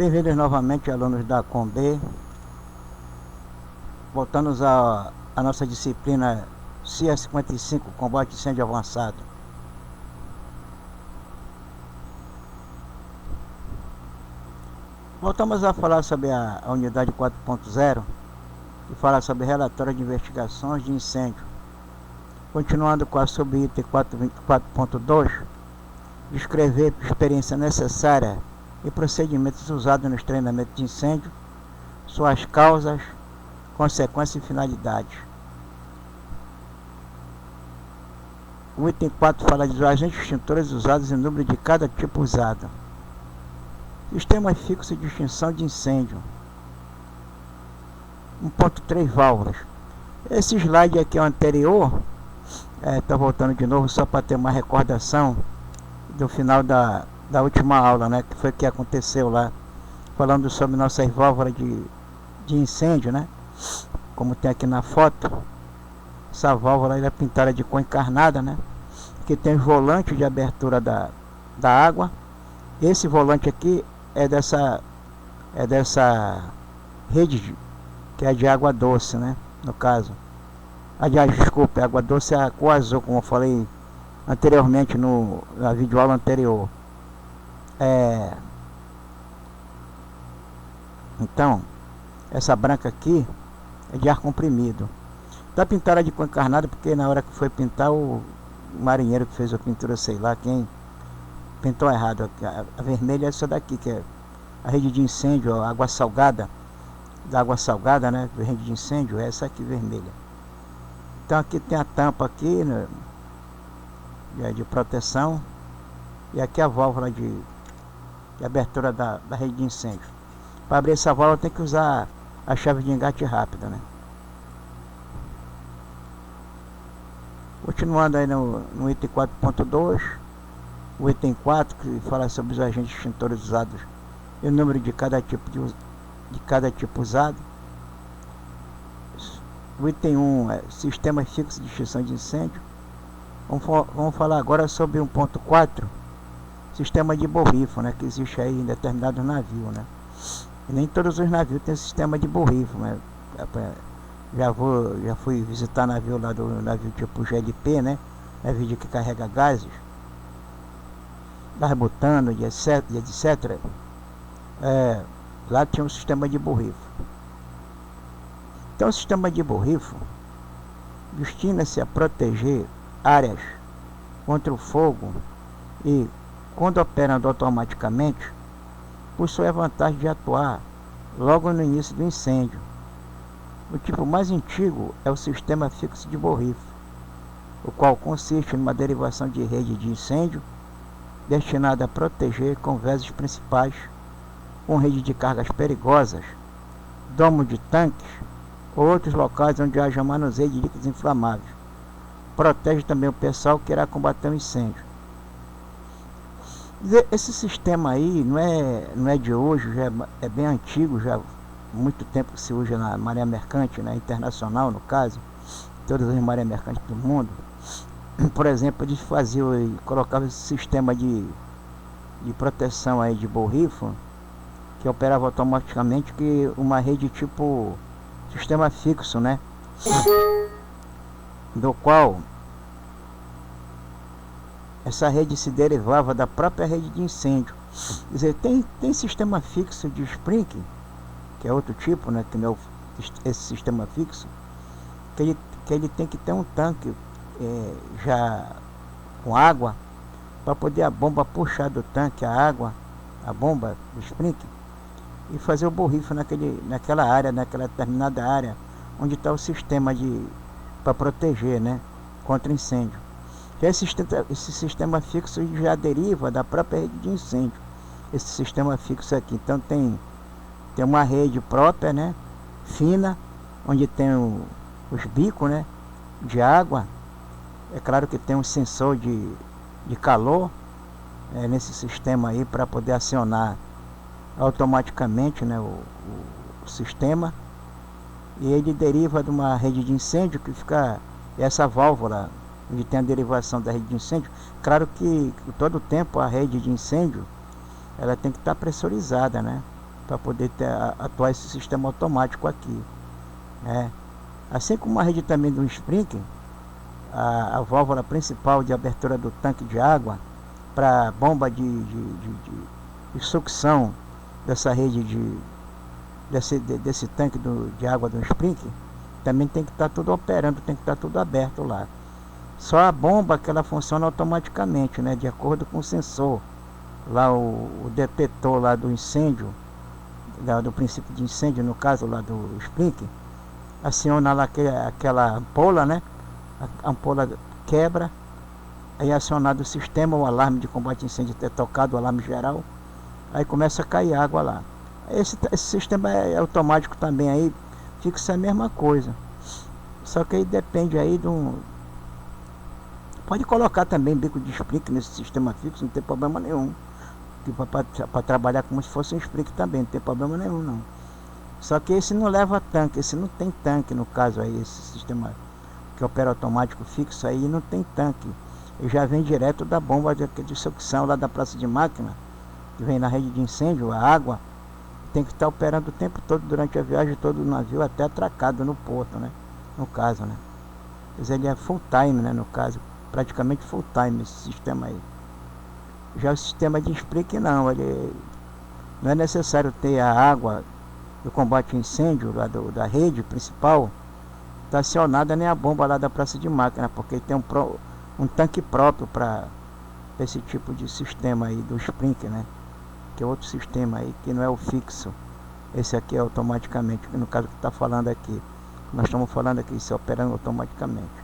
Bem-vindos novamente, alunos da COM-B. Voltamos a nossa disciplina CIA 55, Combate Incêndio Avançado. Voltamos a falar sobre a unidade 4.0, que fala sobre relatório de investigações de incêndio. Continuando com a subitem 4.2, descrever a experiência necessária e procedimentos usados nos treinamentos de incêndio, suas causas, consequências e finalidades. O item 4 fala dos agentes extintores usados e número de cada tipo usado. Sistema fixo de extinção de incêndio. 1.3 válvulas. Esse slide aqui é o anterior. Estou voltando de novo só para ter uma recordação do final da última aula, né, que foi que aconteceu lá, falando sobre nossas válvulas de incêndio, né, como tem aqui na foto. Essa válvula é pintada de cor encarnada, né, que tem volante de abertura da água. Esse volante aqui é dessa rede que é de água doce, né, no caso. Aliás, desculpa, água doce é a cor azul, como eu falei anteriormente na videoaula anterior. Então, essa branca aqui é de ar comprimido. Está pintada de cor encarnada porque na hora que foi pintar, o marinheiro que fez a pintura, sei lá quem, pintou errado. A vermelha é essa daqui, que é a rede de incêndio, a água salgada, da água salgada, né, rede de incêndio, é essa aqui vermelha. Então aqui tem a tampa aqui, né, de proteção, e aqui a válvula de abertura da rede de incêndio. Para abrir essa válvula tem que usar a chave de engate rápida, né? Continuando aí no item 4.2, o item 4 que fala sobre os agentes extintores usados e o número de cada tipo usado. O item 1 é sistema fixo de extinção de incêndio. Vamos falar agora sobre 1.4, sistema de borrifo, né, que existe aí em determinados navios, né? E nem todos os navios têm sistema de borrifo, né? Já fui visitar navio lá do navio tipo GLP, né? Navio que carrega gases, gás butano e etc. Lá tinha um sistema de borrifo. Então o sistema de borrifo destina-se a proteger áreas contra o fogo e, quando operando automaticamente, possui a vantagem de atuar logo no início do incêndio. O tipo mais antigo é o sistema fixo de borrifo, o qual consiste numa derivação de rede de incêndio destinada a proteger conversas principais com rede de cargas perigosas, domo de tanques ou outros locais onde haja manuseio de líquidos inflamáveis. Protege também o pessoal que irá combater o incêndio. Esse sistema aí não é de hoje, já é bem antigo, já há muito tempo que se usa na maré mercante, né, internacional no caso, todas as marés mercantes do mundo. Por exemplo, eles colocavam esse sistema de proteção aí de borrifo, que operava automaticamente, que uma rede tipo sistema fixo, né, do qual essa rede se derivava da própria rede de incêndio. Quer dizer, tem sistema fixo de sprinkler, que é outro tipo, né, que não é esse sistema fixo, que ele tem que ter um tanque já com água, para poder a bomba puxar do tanque a água, a bomba do sprinkler, e fazer o borrifo naquela área, naquela determinada área onde está o sistema para proteger, né, contra incêndio. Esse sistema fixo já deriva da própria rede de incêndio, esse sistema fixo aqui. Então tem uma rede própria, né, fina, onde tem os bicos, né, de água. É claro que tem um sensor de calor nesse sistema aí, para poder acionar automaticamente, né, o sistema. E ele deriva de uma rede de incêndio que fica essa válvula onde tem a derivação da rede de incêndio. Claro que todo o tempo a rede de incêndio ela tem que estar pressurizada, né? para poder atuar esse sistema automático aqui, né? Assim como a rede também do sprinkler, a válvula principal de abertura do tanque de água para a bomba de sucção dessa rede desse tanque de água do sprinkler, também tem que estar tudo operando, tem que estar tudo aberto lá. Só a bomba que ela funciona automaticamente, né, de acordo com o sensor, lá o detetor lá do incêndio, do princípio de incêndio, no caso lá do sprinkler, aciona lá aquela ampola, né? A ampola quebra, aí é acionado o sistema, o alarme de combate a incêndio é tocado, o alarme geral, aí começa a cair água lá. Esse sistema é automático também, aí fixa a mesma coisa, só que aí depende aí pode colocar também bico de sprinkler nesse sistema fixo, não tem problema nenhum, para trabalhar como se fosse um sprinkler também, não tem problema nenhum não. Só que esse não leva tanque, esse não tem tanque, no caso aí, esse sistema que opera automático fixo aí não tem tanque. Ele já vem direto da bomba de sucção lá da praça de máquina, que vem na rede de incêndio, a água tem que estar operando o tempo todo, durante a viagem todo do navio, até atracado no porto, né? No caso, né? Mas ele é full time, né? No caso, praticamente full time esse sistema aí. Já o sistema de sprinkler não, ele não é necessário ter a água do combate a incêndio lá da rede principal está acionada, nem a bomba lá da praça de máquina, porque tem um tanque próprio para esse tipo de sistema aí do sprinkler, né? Que é outro sistema aí que não é o fixo, esse aqui é automaticamente, no caso que está falando aqui, nós estamos falando aqui, isso é operando automaticamente.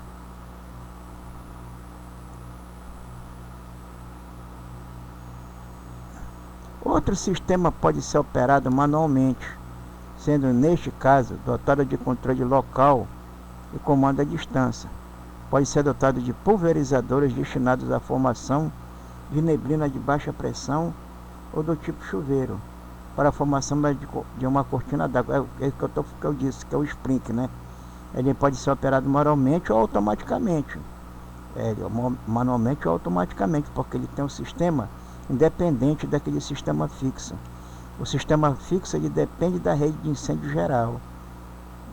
Outro sistema pode ser operado manualmente, sendo neste caso dotado de controle local e comando à distância. Pode ser dotado de pulverizadores destinados à formação de neblina de baixa pressão ou do tipo chuveiro, para a formação de uma cortina d'água. É que eu disse, que é o sprinkler, né? Ele pode ser operado manualmente ou automaticamente. Manualmente ou automaticamente, porque ele tem um sistema independente daquele sistema fixo. O sistema fixo ele depende da rede de incêndio geral,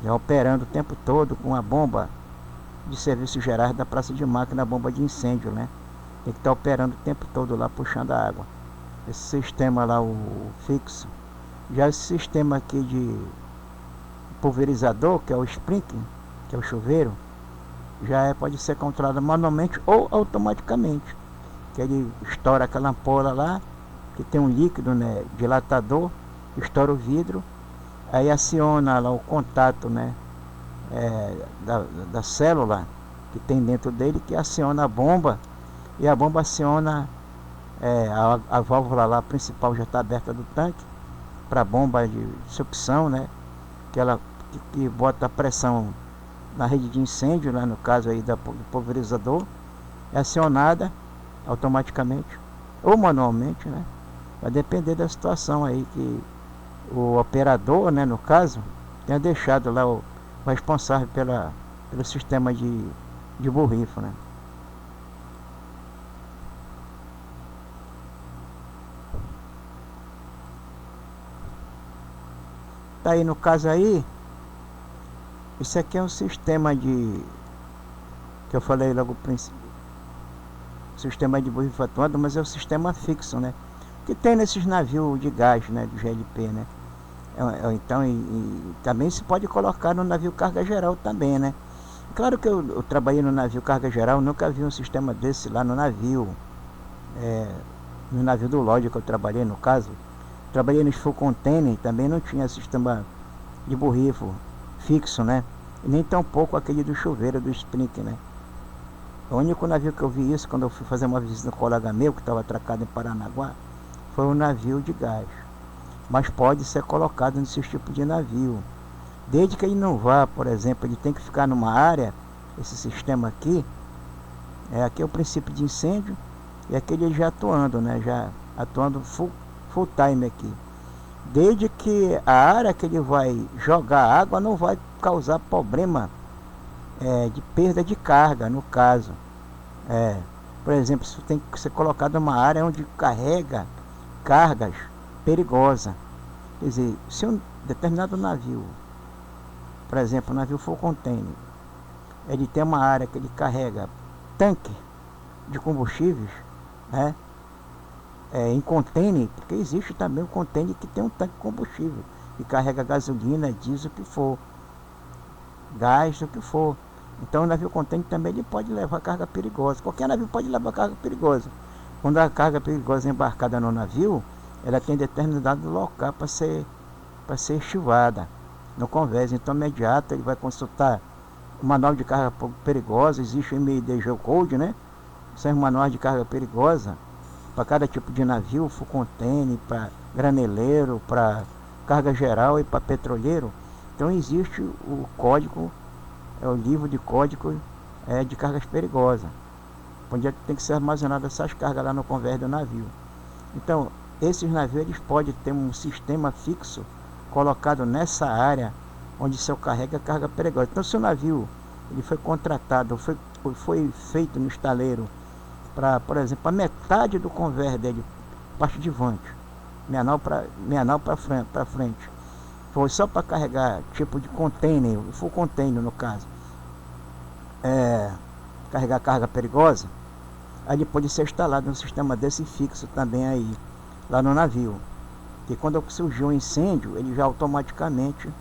já operando o tempo todo com a bomba de serviços gerais da praça de máquina, a bomba de incêndio, né? Tem que estar operando o tempo todo lá, puxando a água. Esse sistema lá, o fixo. Já esse sistema aqui de pulverizador, que é o sprinkler, que é o chuveiro, pode ser controlado manualmente ou automaticamente. Que ele estoura aquela ampola lá, que tem um líquido, né, dilatador, estoura o vidro, aí aciona lá o contato, né, da célula que tem dentro dele, que aciona a bomba, e a bomba aciona a válvula lá principal, já está aberta do tanque, para a bomba de sucção, né, que bota a pressão na rede de incêndio, né, no caso aí do pulverizador, é acionada automaticamente ou manualmente, né? Vai depender da situação aí que o operador, né, no caso, tenha deixado lá o responsável pelo sistema de borrifo, né? Tá aí no caso aí, isso aqui é um sistema que eu falei logo no princípio, sistema de borrifatuado, mas é o sistema fixo, né? Que tem nesses navios de gás, né? Do GLP, né? Então, e também se pode colocar no navio carga geral também, né? Claro que eu trabalhei no navio carga geral, nunca vi um sistema desse lá no navio. No navio do Lodge que eu trabalhei, no caso. Trabalhei nos full container, também não tinha sistema de borrifo fixo, né? E nem tampouco aquele do chuveiro, do sprinkler, né? O único navio que eu vi isso, quando eu fui fazer uma visita com um colega meu, que estava atracado em Paranaguá, foi um navio de gás. Mas pode ser colocado nesse tipo de navio. Desde que ele não vá, por exemplo, ele tem que ficar numa área, esse sistema aqui, aqui é o princípio de incêndio, e aqui ele já atuando, né? Já atuando full time aqui. Desde que a área que ele vai jogar água não vai causar problema de perda de carga, no caso. Por exemplo, isso tem que ser colocado numa área onde carrega cargas perigosas. Quer dizer, se um determinado navio, por exemplo, o navio full container, ele tem uma área que ele carrega tanque de combustíveis, né? Em container, porque existe também um container que tem um tanque de combustível, que carrega gasolina, diesel, o que for, gás, o que for. Então o navio container também ele pode levar carga perigosa. Qualquer navio pode levar carga perigosa. Quando a carga perigosa é embarcada no navio, ela tem determinado local para ser estivada no convés. Então imediato ele vai consultar o manual de carga perigosa. Existe o MD Geocode, né? São os manuais de carga perigosa para cada tipo de navio, full container, para graneleiro, para carga geral e para petroleiro. Então existe o código, é o livro de código de cargas perigosas, onde tem que ser armazenado essas cargas lá no convés do navio. Então esses navios eles podem ter um sistema fixo colocado nessa área onde se carrega carga perigosa. Então se o navio ele foi contratado, foi feito no estaleiro para, por exemplo, a metade do convés dele, parte de vante, menal para frente, foi só para carregar tipo de container, full container no caso, carregar carga perigosa, aí ele pode ser instalado um sistema desse fixo também aí, lá no navio. E quando surgiu um incêndio, ele já automaticamente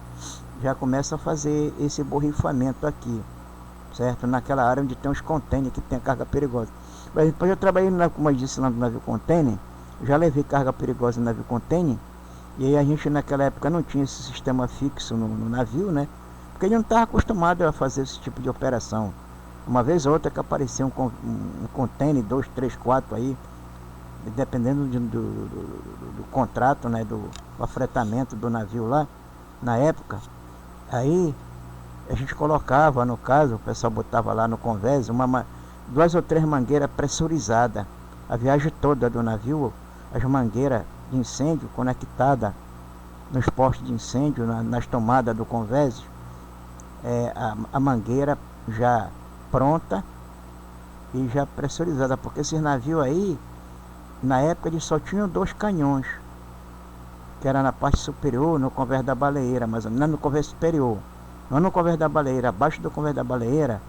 já começa a fazer esse borrifamento aqui, certo? Naquela área onde tem os containers que tem a carga perigosa. Mas depois eu trabalhei, como eu disse, lá no navio container, já levei carga perigosa no navio container, e aí a gente naquela época não tinha esse sistema fixo no navio, né? Porque ele não estava acostumado a fazer esse tipo de operação. Uma vez ou outra que apareceu um container, 2, 3, 4 aí, dependendo do contrato, né? Do afretamento do navio lá, na época, aí a gente colocava, no caso, o pessoal botava lá no convés, 2 ou 3 mangueiras pressurizadas. A viagem toda do navio, as mangueiras de incêndio conectadas nos postos de incêndio, nas tomadas do convés, a mangueira já pronta e já pressurizada, porque esses navios aí, na época eles só tinham 2 canhões, que era na parte superior, no convés da baleeira, mas não no convés superior, não no convés da baleeira, abaixo do convés da baleeira,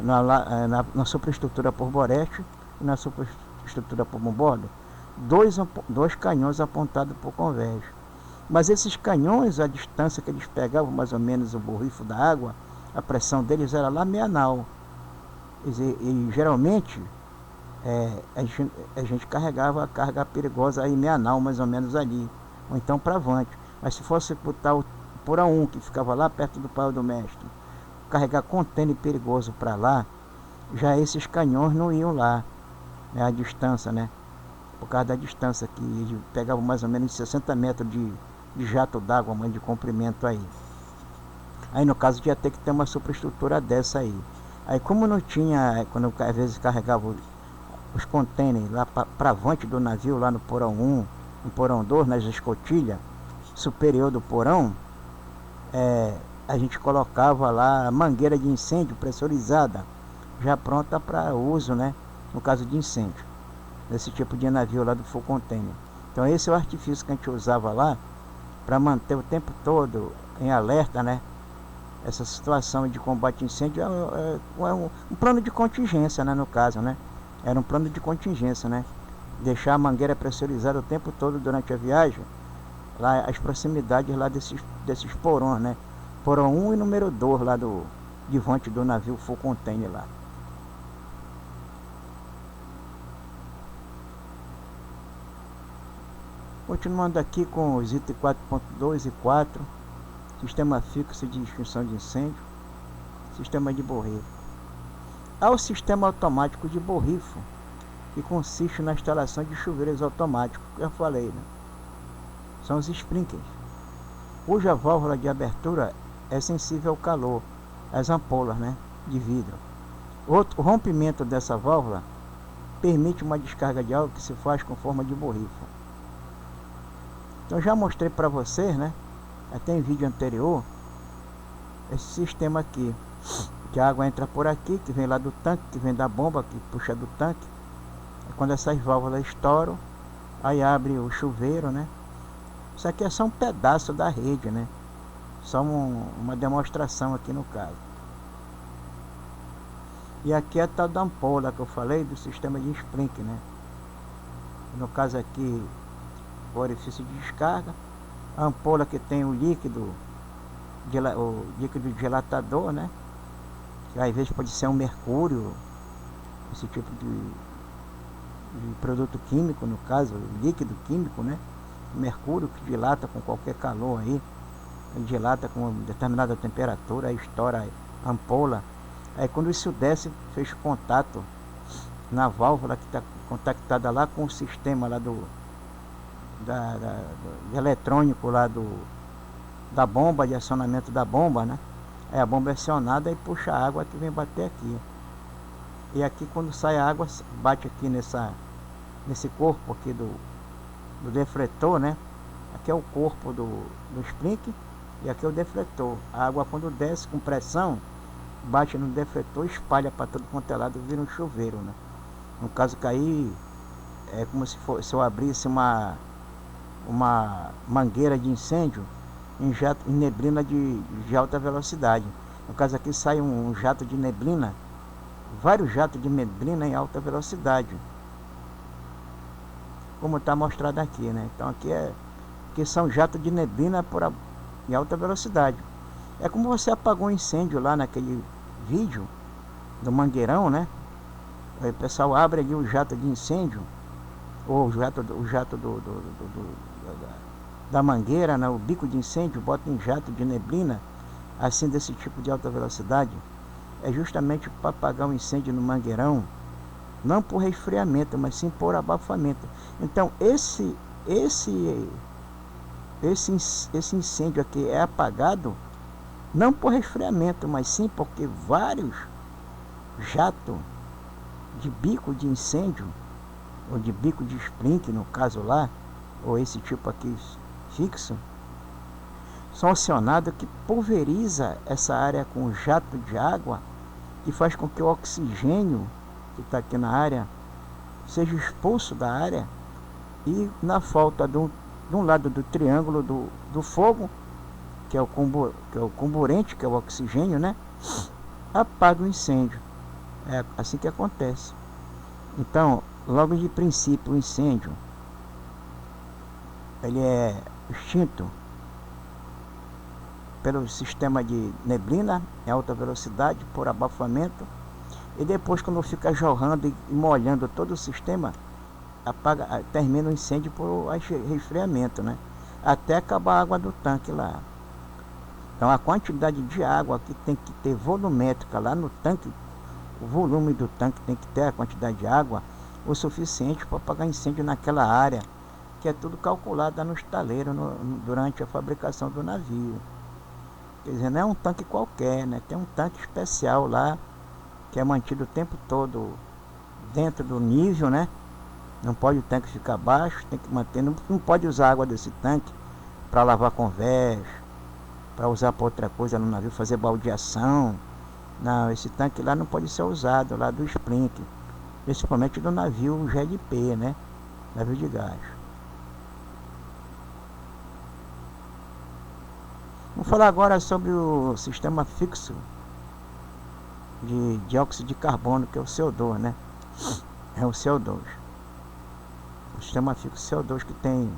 na superestrutura por boreste e na superestrutura por bombordo, 2 canhões apontados por convés. Mas esses canhões, a distância que eles pegavam mais ou menos o borrifo da água, a pressão deles era lá meia nau. E geralmente a gente carregava a carga perigosa aí meia nau, mais ou menos ali, ou então para avante. Mas se fosse botar o Porã 1, que ficava lá perto do Pau do Mestre, carregar contêiner perigoso para lá, já esses canhões não iam lá, né, a distância, né? Por causa da distância que eles pegavam mais ou menos 60 metros de jato d'água, de comprimento aí. Aí no caso ia ter que ter uma superestrutura dessa aí. Aí como não tinha, quando eu, às vezes carregava os contêineres lá para avante do navio, lá no porão 1, no porão 2, nas escotilhas superior do porão, a gente colocava lá a mangueira de incêndio pressurizada, já pronta para uso, né? No caso de incêndio, desse tipo de navio lá do full container. Então esse é o artifício que a gente usava lá para manter o tempo todo em alerta, né? Essa situação de combate a incêndio é um plano de contingência, né? No caso, né? Era um plano de contingência, né? Deixar a mangueira pressurizada o tempo todo durante a viagem, lá as proximidades lá desses porões, né? Porão 1 e número 2 lá de vante do navio full container lá. Continuando aqui com os itens 4.2 e 4, sistema fixo de extinção de incêndio, sistema de borrifo. Há o sistema automático de borrifo, que consiste na instalação de chuveiros automáticos, que eu falei, né? São os sprinklers, cuja válvula de abertura é sensível ao calor, as ampolas, né, de vidro. O rompimento dessa válvula permite uma descarga de água que se faz com forma de borrifo. Então já mostrei para vocês, né, até em vídeo anterior, esse sistema aqui, que a água entra por aqui, que vem lá do tanque, que vem da bomba, que puxa do tanque. E quando essas válvulas estouram, aí abre o chuveiro, né? Isso aqui é só um pedaço da rede, né? Só uma demonstração aqui no caso. E aqui é a tal da ampola que eu falei do sistema de sprinkler, né? No caso aqui, o orifício de descarga, a ampola que tem o líquido dilatador, né? Que às vezes pode ser um mercúrio, esse tipo de produto químico, no caso, líquido químico, né? Mercúrio que dilata com qualquer calor aí, dilata com determinada temperatura, aí estoura a ampola. Aí quando isso desce, fecha o contato na válvula que está contactada lá com o sistema lá do eletrônico lá da bomba, de acionamento da bomba, né? Aí a bomba é acionada e puxa a água que vem bater aqui. E aqui quando sai a água, bate aqui nesse corpo aqui do defletor, né? Aqui é o corpo do sprinkler e aqui é o defletor. A água quando desce com pressão, bate no defletor, espalha para todo quanto é lado, vira um chuveiro, né? No caso cair, é como se eu abrisse uma mangueira de incêndio em neblina de alta velocidade. No caso aqui sai um jato de neblina, vários jatos de neblina em alta velocidade, como está mostrado aqui, né? Então aqui são jatos de neblina em alta velocidade. É como você apagou um incêndio lá naquele vídeo do mangueirão, né? Aí o pessoal abre ali o jato de incêndio, ou o jato da mangueira, né? O bico de incêndio, bota em jato de neblina, assim desse tipo de alta velocidade. É justamente para apagar um incêndio no mangueirão, não por resfriamento, mas sim por abafamento. Então esse incêndio aqui é apagado não por resfriamento, mas sim porque vários jatos de bico de incêndio, ou de bico de sprinkler no caso lá, ou esse tipo aqui fixo, são acionados que pulveriza essa área com jato de água, que faz com que o oxigênio que está aqui na área seja expulso da área, e na falta de um lado do triângulo do fogo, que é o comburente, que é o oxigênio, né? Apaga o incêndio. É assim que acontece. Então, logo de princípio, o incêndio ele é extinto pelo sistema de neblina em alta velocidade, por abafamento, e depois, quando fica jorrando e molhando todo o sistema, termina o incêndio por resfriamento, né? Até acabar a água do tanque lá. Então a quantidade de água que tem que ter volumétrica lá no tanque, o volume do tanque tem que ter a quantidade de água o suficiente para apagar incêndio naquela área, que é tudo calculado no estaleiro durante a fabricação do navio. Quer dizer, não é um tanque qualquer, né? Tem um tanque especial lá, que é mantido o tempo todo dentro do nível, né? Não pode o tanque ficar baixo, tem que manter, não pode usar a água desse tanque para lavar convés, para usar para outra coisa no navio, fazer baldeação. Não, esse tanque lá não pode ser usado, lá do sprinkler, principalmente do navio GLP, né? Navio de gás. Vamos falar agora sobre o sistema fixo de dióxido de carbono, que é o CO2, né? É o CO2. O sistema fixo CO2 que tem...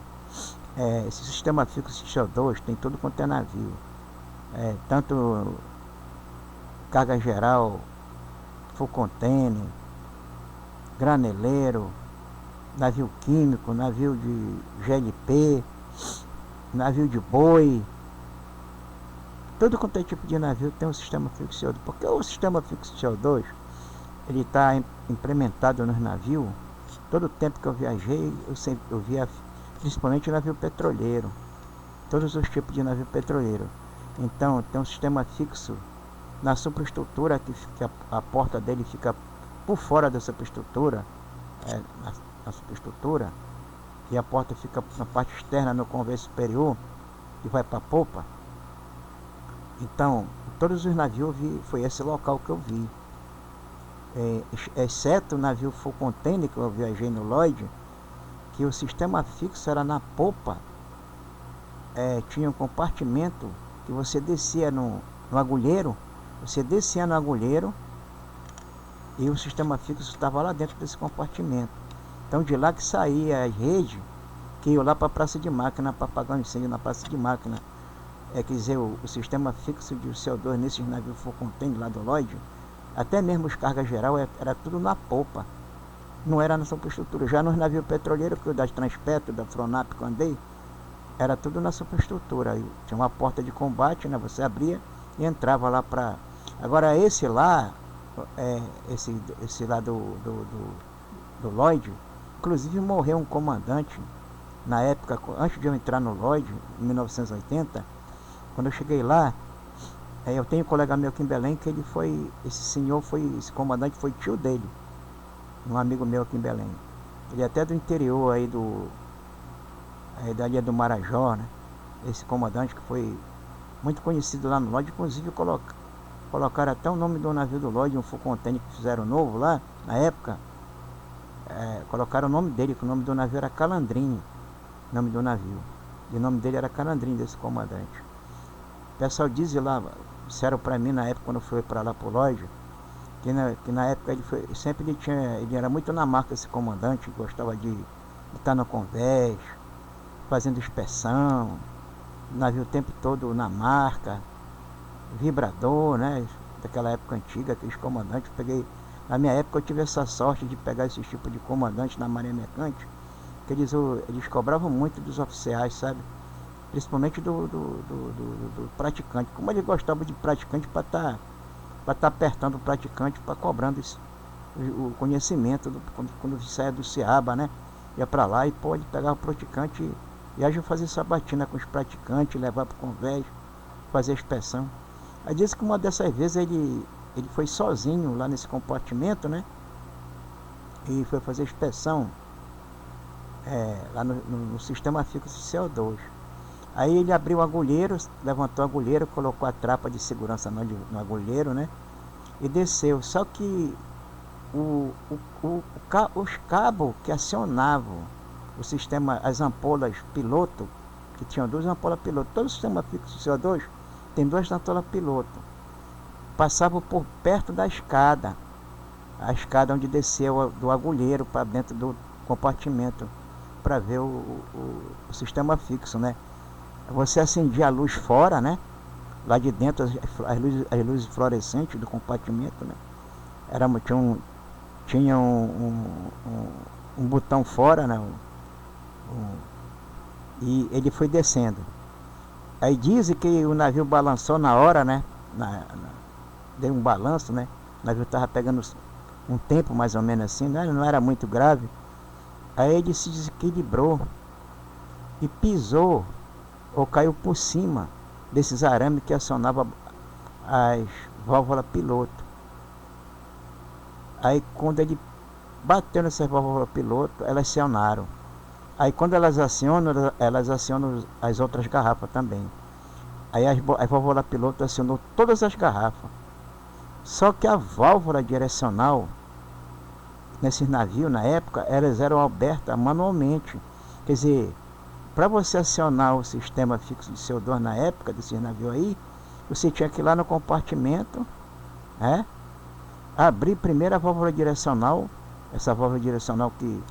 esse sistema fixo de CO2 tem tudo quanto é navio. Tanto carga geral, full container, graneleiro, navio químico, navio de GLP, navio de boi. Todo quanto é tipo de navio tem um sistema fixo CO2. Porque o sistema fixo CO2 ele está implementado nos navios. Todo o tempo que eu viajei, eu via principalmente navio petroleiro, todos os tipos de navio petroleiro. Então tem um sistema fixo na superestrutura, que a porta dele fica por fora da superestrutura, na superestrutura, e a porta fica na parte externa, no convés superior, que vai para a popa. Então, todos os navios foi esse local que eu vi. Exceto o navio full container que eu viajei no Lloyd, que o sistema fixo era na popa tinha um compartimento que você descia no agulheiro, você descia no agulheiro e o sistema fixo estava lá dentro desse compartimento. Então de lá que saía as redes que iam lá para a praça de máquina para apagar um incêndio na praça de máquina. Quer dizer, o sistema fixo de CO2 nesses navios full container lá do Lloyd, até mesmo os cargas geral era tudo na polpa, não era na superestrutura. Já nos navios petroleiros, que o da Transpetro, da Fronap que eu andei, era tudo na superestrutura. Aí tinha uma porta de combate, né? Você abria e entrava lá para... Agora esse lá, esse lá do Lloyd, inclusive morreu um comandante na época, antes de eu entrar no Lloyd, em 1980, quando eu cheguei lá, eu tenho um colega meu aqui em Belém que ele foi, esse comandante foi tio dele, um amigo meu aqui em Belém. Ele é até do interior aí da ilha do Marajó, né? Esse comandante que foi muito conhecido lá no Lloyd, inclusive colocaram até o nome do navio do Lloyd, um full container que fizeram novo lá, na época, colocaram o nome dele, que o nome do navio era Calandrinho, nome do navio, e o nome dele era Calandrinho, desse comandante. O pessoal diz lá, disseram para mim na época quando eu fui para lá pro Lloyd, que na época ele era muito na marca, esse comandante, gostava de estar no convés, fazendo inspeção, o navio o tempo todo na marca, vibrador, né? Daquela época antiga, aqueles comandantes. Na minha época eu tive essa sorte de pegar esse tipo de comandante na Marinha Mercante, que eles cobravam muito dos oficiais, sabe? Principalmente do praticante. Como eles gostavam de praticante para estar apertando o praticante, para cobrando o conhecimento, quando saia do Ceaba, né? Ia para lá e pode pegar o praticante e ia fazer sabatina com os praticantes, levar para o convés, fazer a inspeção. Aí disse que uma dessas vezes ele foi sozinho lá nesse compartimento, né? E foi fazer a inspeção lá no sistema fixo de CO2. Aí ele abriu o agulheiro, levantou o agulheiro, colocou a trapa de segurança no agulheiro, né? E desceu. Só que os cabos que acionavam o sistema, as ampolas piloto, que tinham duas ampolas piloto, todo o sistema fixo de CO2 tem duas ampolas piloto, passavam por perto da escada, a escada onde desceu do agulheiro para dentro do compartimento, para ver o sistema fixo, né? Você acendia a luz fora, né? Lá de dentro, as luzes fluorescentes do compartimento, né? Tinha um botão fora, né? E ele foi descendo. Aí dizem que o navio balançou na hora, né? Deu um balanço, né? O navio estava pegando um tempo mais ou menos assim, né? Não era muito grave. Aí ele se desequilibrou e pisou ou caiu por cima desses arames que acionavam as válvulas piloto. Aí quando ele bateu nessas válvulas piloto, elas acionaram. Aí quando elas acionam as outras garrafas também. Aí a válvula piloto acionou todas as garrafas. Só que a válvula direcional nesses navios, na época, elas eram abertas manualmente. Quer dizer, para você acionar o sistema fixo de CO2 na época desses navios aí, você tinha que ir lá no compartimento, né? Abrir primeiro a válvula direcional, essa válvula direcional que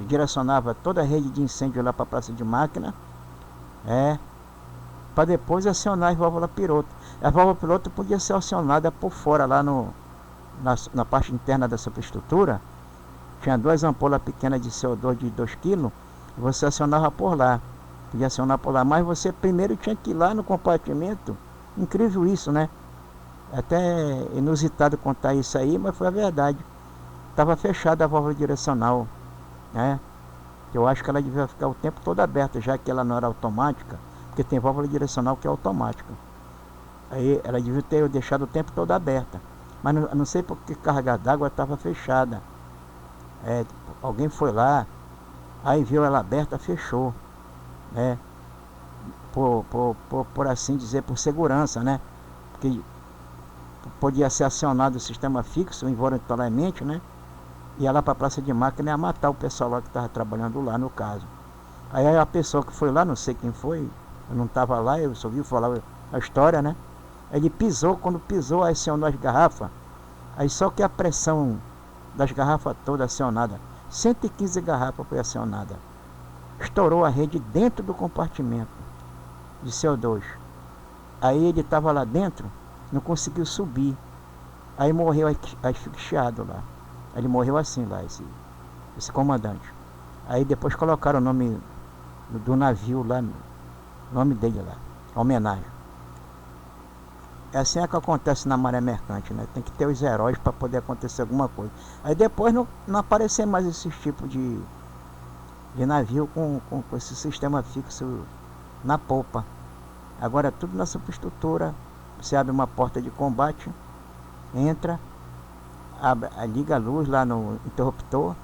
direcionava toda a rede de incêndio lá para a praça de máquina, para depois acionar as válvulas piloto. A válvula piloto podia ser acionada por fora, lá na parte interna da superestrutura. Tinha duas ampolas pequenas de CO2 de 2 kg, e você acionava por lá. Podia acionar por lá, mas você primeiro tinha que ir lá no compartimento. Incrível isso, né? Até inusitado contar isso aí, mas foi a verdade. Estava fechada a válvula direcional, né? Eu acho que ela devia ficar o tempo todo aberta, já que ela não era automática, porque tem válvula direcional que é automática. Aí ela devia ter deixado o tempo todo aberta, mas não sei por que carga d'água estava fechada. Alguém foi lá, aí viu ela aberta, fechou, né? Por assim dizer, por segurança, né? Porque podia ser acionado o sistema fixo involuntariamente, né? E ia lá para a praça de máquina ia matar o pessoal lá que estava trabalhando lá, no caso. Aí a pessoa que foi lá, não sei quem foi, eu não estava lá, eu só ouvi falar a história, né? Ele pisou, quando pisou, acionou as garrafas. Aí só que a pressão das garrafas todas acionadas, 115 garrafas foi acionada. Estourou a rede dentro do compartimento de CO2. Aí ele estava lá dentro, não conseguiu subir. Aí morreu asfixiado lá. Ele morreu assim lá, esse comandante. Aí depois colocaram o nome do navio lá, o nome dele lá, homenagem. É assim é que acontece na maré mercante, né? Tem que ter os heróis para poder acontecer alguma coisa. Aí depois não aparecer mais esse tipo de navio com esse sistema fixo na polpa. Agora tudo na superestrutura. Você abre uma porta de combate, entra, liga a luz lá no interruptor,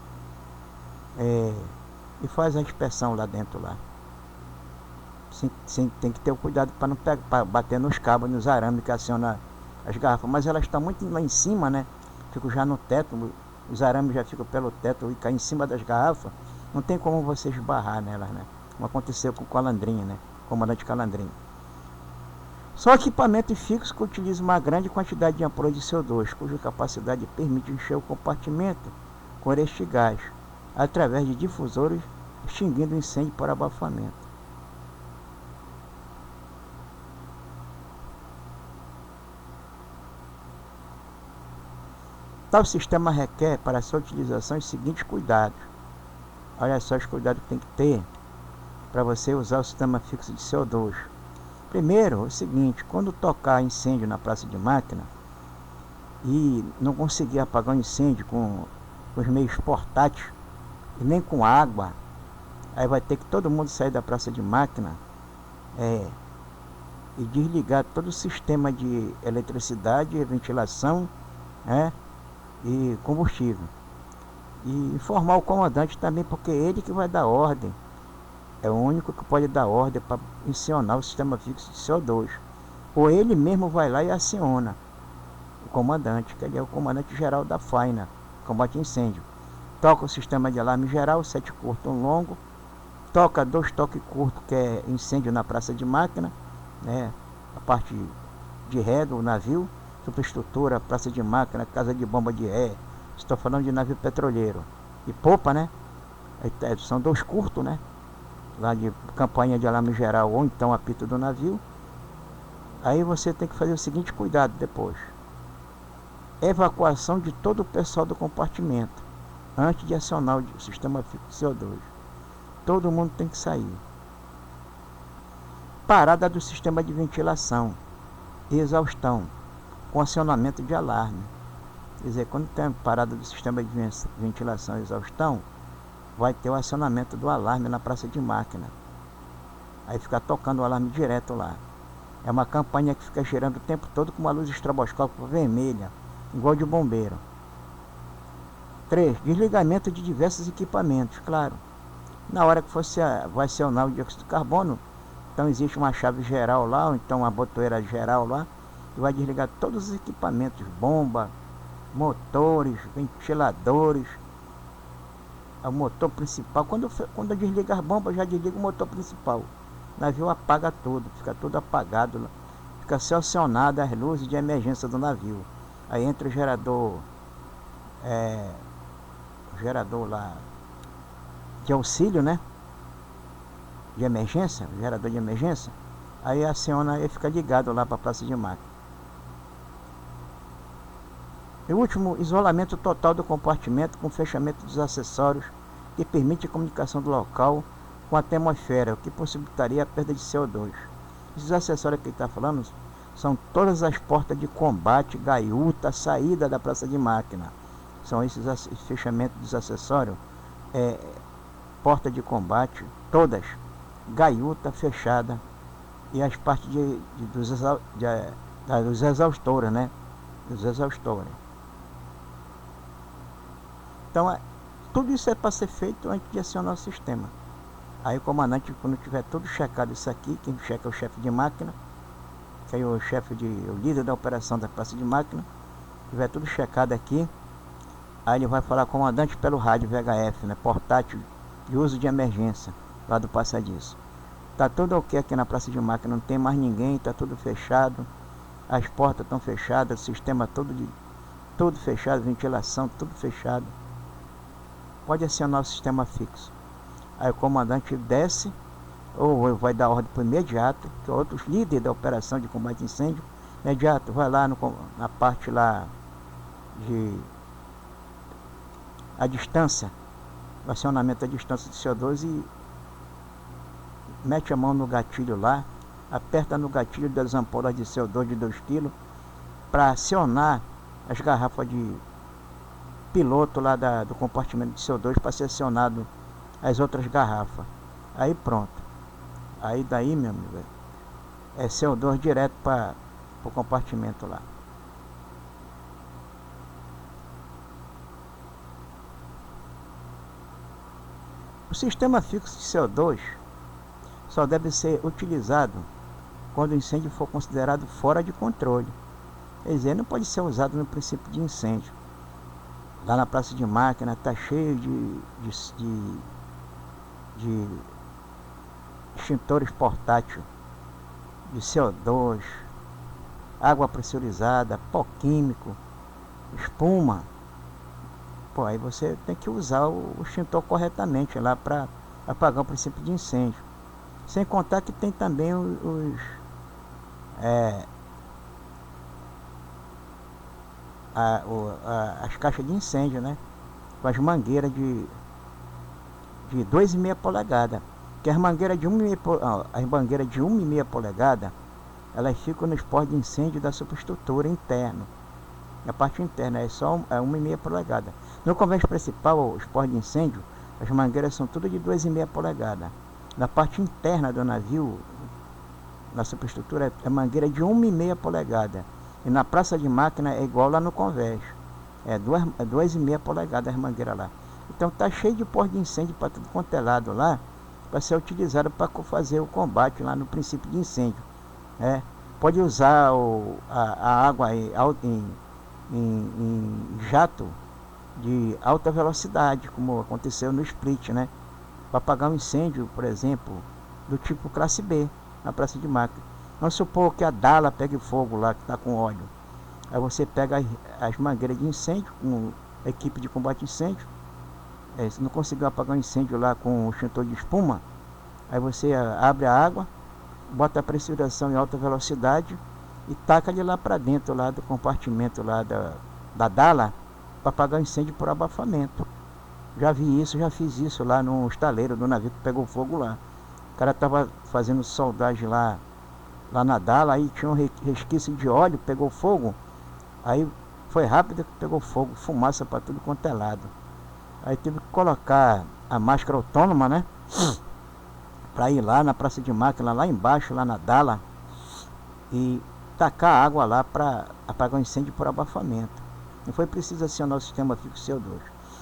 e faz a inspeção lá dentro lá. Sim, tem que ter o cuidado para não bater nos cabos, nos arames que aciona as garrafas. Mas elas estão muito lá em cima, né? Ficam já no teto, os arames já ficam pelo teto e caem em cima das garrafas. Não tem como você esbarrar nelas, né? Como aconteceu com o Calandrinho, né? Comandante Calandrinho. São equipamentos fixos que utilizam uma grande quantidade de ampolas de CO2, cuja capacidade permite encher o compartimento com este gás, através de difusores, extinguindo o incêndio por abafamento. Tal sistema requer para sua utilização os seguintes cuidados. Olha só os cuidados que tem que ter para você usar o sistema fixo de CO2. Primeiro, é o seguinte: quando tocar incêndio na praça de máquina e não conseguir apagar o incêndio com os meios portáteis e nem com água, aí vai ter que todo mundo sair da praça de máquina e desligar todo o sistema de eletricidade, ventilação, e combustível. E informar o comandante também, porque é ele que vai dar ordem. É o único que pode dar ordem para acionar o sistema fixo de CO2. Ou ele mesmo vai lá e aciona o comandante, que ele é o comandante geral da FAINA, combate incêndio. Toca o sistema de alarme geral, 7 curto, 1 longo. Toca 2 toques curtos, que é incêndio na praça de máquina, né? A parte de ré do navio, superestrutura, praça de máquina, casa de bomba de ré. Estou falando de navio petroleiro. E popa, né? São 2 curtos, né? Lá de campanha de alarme geral ou então apito do navio. Aí você tem que fazer o seguinte cuidado depois: evacuação de todo o pessoal do compartimento antes de acionar o sistema fixo CO2. Todo mundo tem que sair. Parada do sistema de ventilação e exaustão com acionamento de alarme. Quer dizer, quando tem parada do sistema de ventilação e exaustão, vai ter o acionamento do alarme na praça de máquina. Aí fica tocando o alarme direto lá. É uma campanha que fica girando o tempo todo com uma luz estroboscópica vermelha, igual de bombeiro. 3. Desligamento de diversos equipamentos, claro. Na hora que você vai acionar o dióxido de carbono, então existe uma chave geral lá, ou então uma botoeira geral lá, que vai desligar todos os equipamentos, bomba, motores, ventiladores, o motor principal. Quando desliga as bombas, já desliga o motor principal. O navio apaga tudo, fica tudo apagado, fica só acionado as luzes de emergência do navio. Aí entra o gerador lá de auxílio, né? De emergência, o gerador de emergência. Aí aciona e fica ligado lá para a praça de máquina. E último, isolamento total do compartimento com fechamento dos acessórios que permite a comunicação do local com a atmosfera, o que possibilitaria a perda de CO2. Esses acessórios que ele está falando são todas as portas de combate, gaiuta, saída da praça de máquina. São esses fechamentos dos acessórios, porta de combate, todas, gaiuta fechada, e as partes dos exaustores, né? Dos exaustores. Então, tudo isso é para ser feito antes de acionar o sistema. Aí o comandante, quando tiver tudo checado isso aqui, quem checa é o chefe de máquina, que é o líder da operação da praça de máquina, tiver tudo checado aqui, aí ele vai falar comandante pelo rádio VHF, né, portátil de uso de emergência. lá do passadiço. Tá tudo ok aqui na praça de máquina, não tem mais ninguém, tá tudo fechado, as portas estão fechadas, o sistema tudo fechado, ventilação, tudo fechado. Pode acionar o sistema fixo. Aí o comandante desce, ou vai dar ordem para o imediato, que é outros líderes da operação de combate a incêndio, imediato, vai lá na parte lá de a distância, o acionamento à distância de CO2 e mete a mão no gatilho lá, aperta no gatilho das ampolas de CO2 de 2 kg para acionar as garrafas de piloto lá do compartimento de CO2 para ser acionado as outras garrafas. Aí pronto. Aí daí, meu amigo, é CO2 direto para o compartimento lá. O sistema fixo de CO2 só deve ser utilizado quando o incêndio for considerado fora de controle. Quer dizer, não pode ser usado no princípio de incêndio. Lá na praça de máquina está cheio de extintores portáteis, de CO2, água pressurizada, pó químico, espuma. Pô, aí você tem que usar o extintor corretamente lá para apagar o princípio de incêndio. Sem contar que tem também as caixas de incêndio, né? Com as mangueiras de 2,5 polegadas. Que as mangueiras de 1,5 polegada, elas ficam nos postos de incêndio da superestrutura interno. A parte interna é só 1,5 polegada. No convés principal, os postos de incêndio, as mangueiras são tudo de 2,5 polegada. Na parte interna do navio, na superestrutura, é mangueira de 1,5 polegada. E na praça de máquina é igual lá no convés. É 2,5 polegadas as mangueiras lá. Então tá cheio de postos de incêndio para tudo quanto é lado lá, para ser utilizado para fazer o combate lá no princípio de incêndio. Pode usar a água em jato de alta velocidade, como aconteceu no Split, né? Para apagar um incêndio, por exemplo, do tipo classe B, na praça de máquina. Vamos supor que a Dala pegue fogo lá, que está com óleo. Aí você pega as mangueiras de incêndio, com a equipe de combate a incêndio. Se não conseguiu apagar um incêndio lá com o extintor de espuma, aí você abre a água, bota a pressurização em alta velocidade e taca ele lá para dentro lá do compartimento lá da Dala para apagar o incêndio por abafamento. Já vi isso, já fiz isso lá no estaleiro do navio que pegou fogo lá. O cara estava fazendo soldagem lá na Dala, aí tinha um resquício de óleo, pegou fogo, aí foi rápido que pegou fogo, fumaça para tudo quanto é lado. Aí teve que colocar a máscara autônoma, né? Para ir lá na praça de máquina, lá embaixo, lá na Dala, e tacar água lá para apagar o incêndio por abafamento. Não foi preciso acionar o sistema fixo CO2.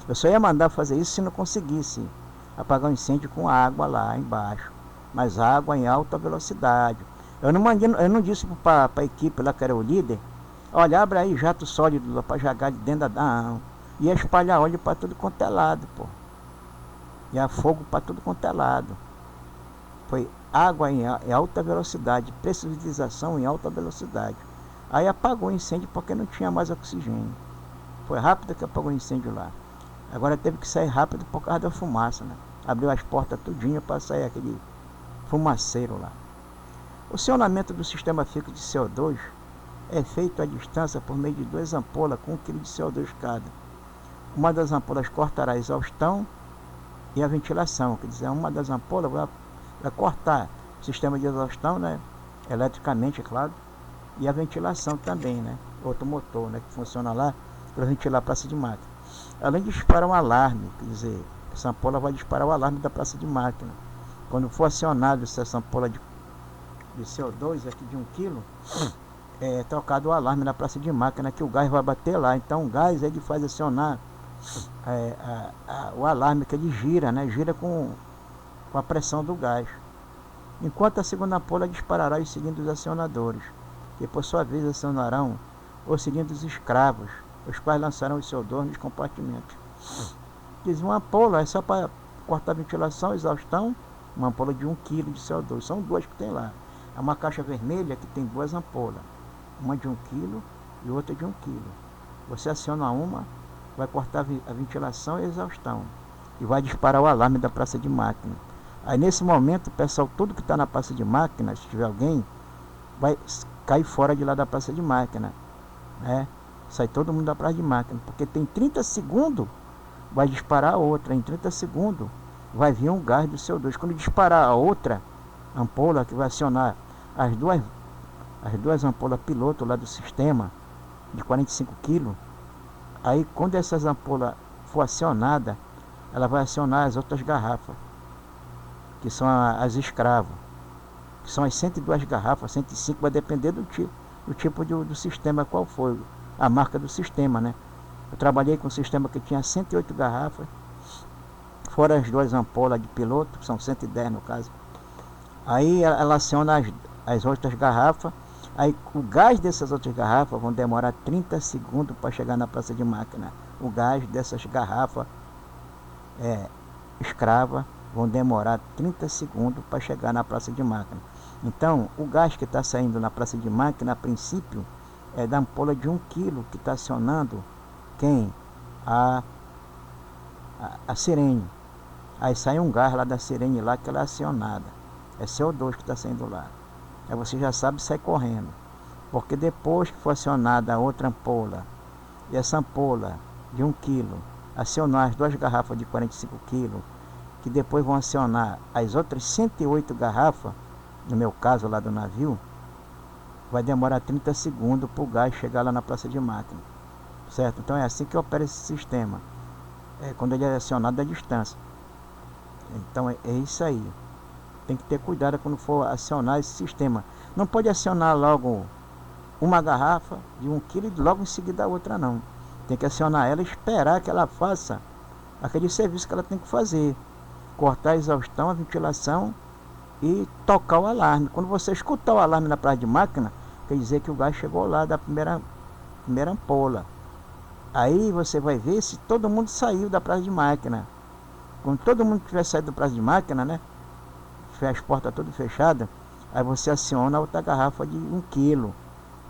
Eu só ia mandar fazer isso se não conseguisse apagar o incêndio com água lá embaixo, mas água em alta velocidade. Eu não disse para a equipe lá que era o líder, olha, abre aí jato sólido lá para jogar de dentro da... Não, ia espalhar óleo para tudo quanto é lado, pô. Ia fogo para tudo quanto é lado. Foi água em alta velocidade, pressurização em alta velocidade. Aí apagou o incêndio porque não tinha mais oxigênio. Foi rápido que apagou o incêndio lá. Agora teve que sair rápido por causa da fumaça, né? Abriu as portas tudinho para sair aquele fumaceiro lá. O acionamento do sistema fixo de CO2 é feito à distância por meio de 2 ampolas com 1 kg de CO2 cada. Uma das ampolas cortará a exaustão e a ventilação, quer dizer, uma das ampolas vai cortar o sistema de exaustão, né? Eletricamente, é claro, e a ventilação também, né? Outro motor, né? Que funciona lá para ventilar a praça de máquina. Além de disparar um alarme, quer dizer, essa ampola vai disparar o alarme da praça de máquina. Quando for acionado essa ampola de CO2 aqui de 1 kg, é trocado o alarme na praça de máquina que o gás vai bater lá. Então o gás ele faz acionar o alarme que ele gira, né? Gira com a pressão do gás. Enquanto a segunda ampola disparará os cilindros acionadores, que por sua vez acionarão os cilindros escravos, os quais lançarão o CO2 nos compartimentos. Diz uma ampola é só para cortar a ventilação, exaustão, uma ampola de 1 kg de CO2. São duas que tem lá. É uma caixa vermelha que tem duas ampolas, uma de 1 kg e outra de 1 kg. Você aciona uma, vai cortar a ventilação e a exaustão e vai disparar o alarme da praça de máquina. Aí nesse momento o pessoal, tudo que está na praça de máquina, se tiver alguém, vai cair fora de lá da praça de máquina, né? Sai todo mundo da praça de máquina, porque tem 30 segundos, vai disparar a outra. Em 30 segundos vai vir um gás do CO2. Quando disparar a outra ampola, que vai acionar as duas ampolas piloto lá do sistema de 45 kg, aí quando essas ampolas for acionada, ela vai acionar as outras garrafas, que são as escravas, que são as 102 garrafas, 105, vai depender do tipo do sistema, qual foi a marca do sistema, né? Eu trabalhei com um sistema que tinha 108 garrafas, fora as duas ampolas de piloto, que são 110 no caso. Aí ela aciona as outras garrafas. Aí o gás dessas outras garrafas vão demorar 30 segundos para chegar na praça de máquina. O gás dessas garrafas escrava vão demorar 30 segundos para chegar na praça de máquina. Então o gás que está saindo na praça de máquina, a princípio, é da ampola de 1 kg que está acionando quem? A sirene. Aí sai um gás lá da sirene lá, que ela é acionada. É CO2 que está saindo lá. Aí você já sabe, sai correndo. Porque depois que for acionada a outra ampola, e essa ampola de 1 kg acionar as duas garrafas de 45 kg, que depois vão acionar as outras 108 garrafas, no meu caso lá do navio, vai demorar 30 segundos para o gás chegar lá na praça de máquina. Certo? Então é assim que opera esse sistema. Quando ele é acionado à distância. Então é isso aí. Tem que ter cuidado quando for acionar esse sistema. Não pode acionar logo uma garrafa de 1 kg e logo em seguida a outra, não. Tem que acionar ela e esperar que ela faça aquele serviço que ela tem que fazer. Cortar a exaustão, a ventilação e tocar o alarme. Quando você escutar o alarme na praça de máquina, quer dizer que o gás chegou lá da primeira ampola. Aí você vai ver se todo mundo saiu da praça de máquina. Quando todo mundo tiver saído da praça de máquina, né? Tiver as portas todas fechadas, aí você aciona a outra garrafa de 1 kg,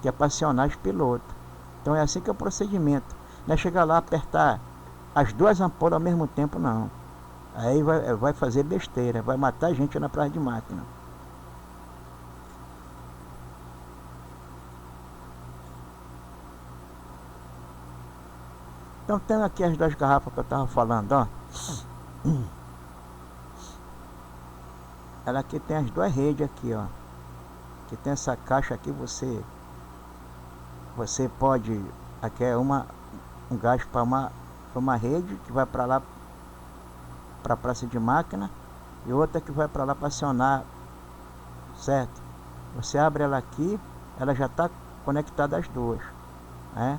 que é para acionar os pilotos. Então é assim que é o procedimento. Não é chegar lá, apertar as duas ampolas ao mesmo tempo, não. Aí vai fazer besteira, vai matar gente na praça de máquina. Então tem aqui as duas garrafas que eu estava falando, ó. Ela aqui tem as duas redes aqui, ó. Que tem essa caixa aqui, você pode, aqui é um gás para uma rede que vai para lá, para a praça de máquina, e outra que vai para lá para acionar, certo? Você abre ela aqui, ela já está conectada as duas, né?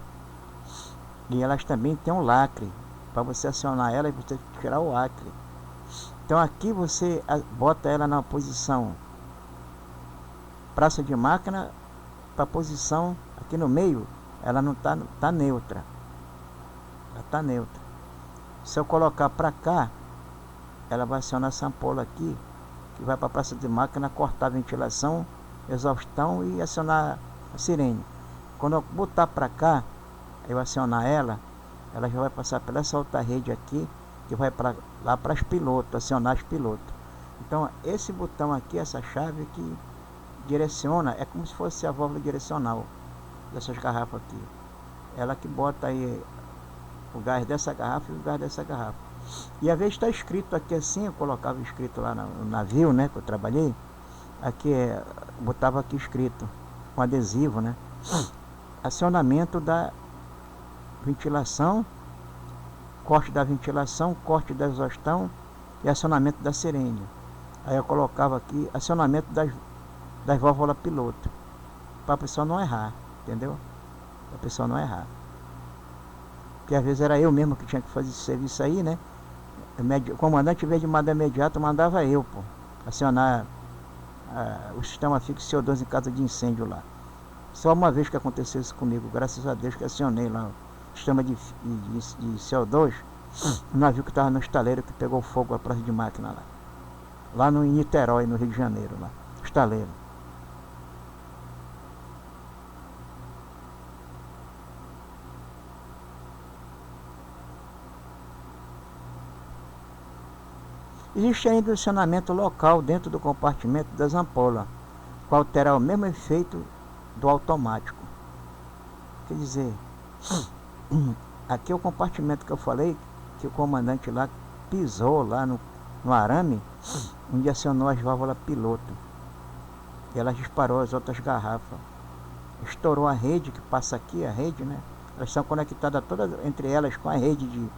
E elas também têm um lacre para você acionar ela e você tirar o lacre. Então aqui você bota ela na posição praça de máquina, para a posição aqui no meio, ela não tá neutra. Ela tá neutra. Se eu colocar para cá, ela vai acionar essa ampola aqui, que vai para a praça de máquina, cortar a ventilação, exaustão e acionar a sirene. Quando eu botar para cá, eu acionar ela já vai passar pela essa outra rede aqui, que vai lá para os pilotos, acionar os pilotos. Então esse botão aqui, essa chave que direciona, é como se fosse a válvula direcional dessas garrafas aqui. Ela que bota aí o gás dessa garrafa e o gás dessa garrafa. E às vezes está escrito aqui assim, eu colocava escrito lá no navio, né, que eu trabalhei, aqui botava aqui escrito, com adesivo, né, acionamento da ventilação, corte da ventilação, corte da exaustão e acionamento da sirene. Aí eu colocava aqui acionamento das válvulas piloto, para a pessoa não errar, entendeu? Para a pessoa não errar. Porque às vezes era eu mesmo que tinha que fazer esse serviço aí, né? O comandante, em vez de mandar imediato, mandava eu, pô, acionar o sistema fixo CO2 em caso de incêndio lá. Só uma vez que aconteceu isso comigo, graças a Deus que acionei lá o sistema de CO2, o navio que estava no estaleiro, que pegou fogo a praça de máquina lá. lá no Niterói, no Rio de Janeiro, lá, estaleiro. Existe ainda o acionamento local dentro do compartimento das ampolas, qual terá o mesmo efeito do automático. Quer dizer, aqui é o compartimento que eu falei, que o comandante lá pisou lá no arame, onde acionou as válvulas piloto. E ela disparou as outras garrafas. Estourou a rede que passa aqui, a rede, né? Elas são conectadas todas entre elas com a rede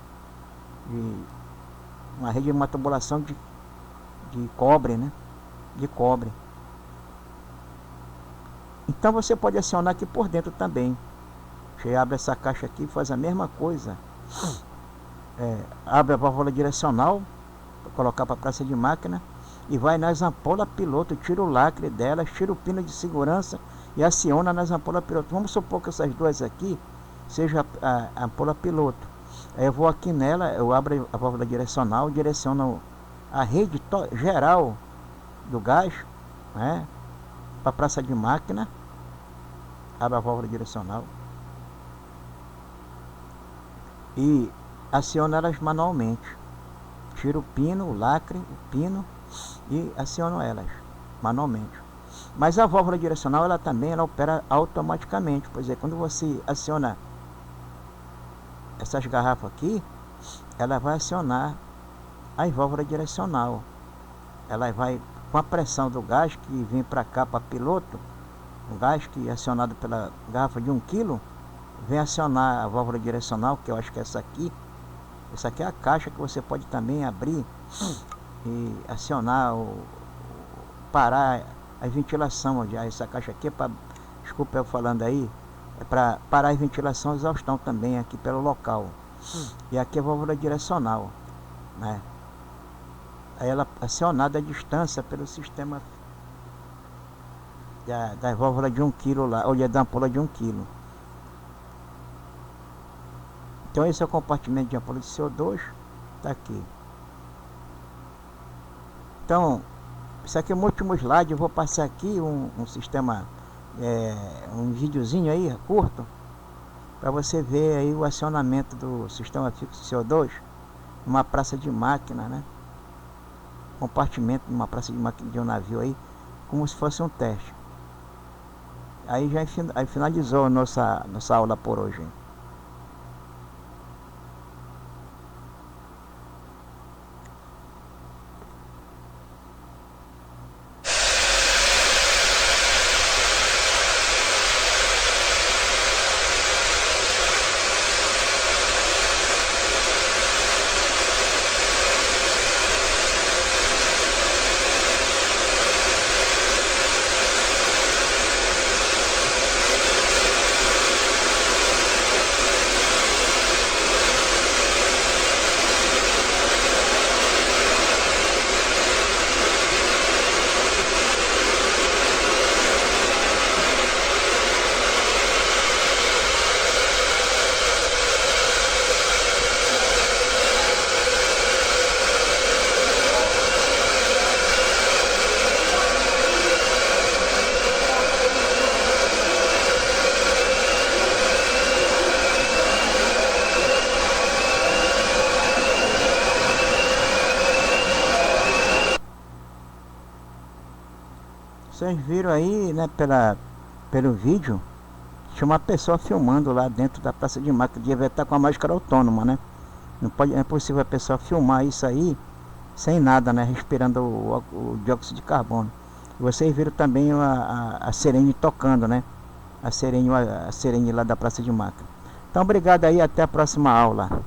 uma rede de uma tubulação de cobre, né? De cobre. Então você pode acionar aqui por dentro também. Você abre essa caixa aqui e faz a mesma coisa. Abre a válvula direcional para colocar para a praça de máquina e vai nas ampolas piloto, tira o lacre delas, tira o pino de segurança e aciona nas ampolas piloto. Vamos supor que essas duas aqui seja a ampola piloto. Aí eu vou aqui nela, eu abro a válvula direcional, direciono a rede geral do gás, né, para a praça de máquina, abro a válvula direcional e aciono elas manualmente. Tiro o pino, o lacre, o pino e aciono elas manualmente. Mas a válvula direcional ela também opera automaticamente. Pois é, quando você aciona essas garrafas aqui, ela vai acionar a válvula direcional. Ela vai, com a pressão do gás que vem para cá para piloto, o gás que é acionado pela garrafa de 1 kg, vem acionar a válvula direcional, que eu acho que é essa aqui. Essa aqui é a caixa que você pode também abrir e acionar, parar a ventilação. Essa caixa aqui é para, desculpa eu falando aí, é para parar a ventilação e exaustão também aqui pelo local. E aqui é a válvula direcional, né? Aí ela acionada à distância pelo sistema da válvula de 1 kg lá, ou da ampola de 1 kg. Então esse é o compartimento de ampola de CO2, está aqui. Então, isso aqui é um último slide, eu vou passar aqui um sistema, um videozinho aí, curto, para você ver aí o acionamento do sistema fixo CO2 numa praça de máquina, né? Compartimento numa praça de máquina de um navio aí, como se fosse um teste. Aí já finalizou a nossa aula por hoje. Vocês viram aí, né, pelo vídeo, tinha uma pessoa filmando lá dentro da praça de máquina, devia estar com a máscara autônoma, né? Não é possível a pessoa filmar isso aí sem nada, né? Respirando o dióxido de carbono. E vocês viram também a sirene tocando, né? A sirene lá da praça de máquina. Então, obrigado aí, até a próxima aula.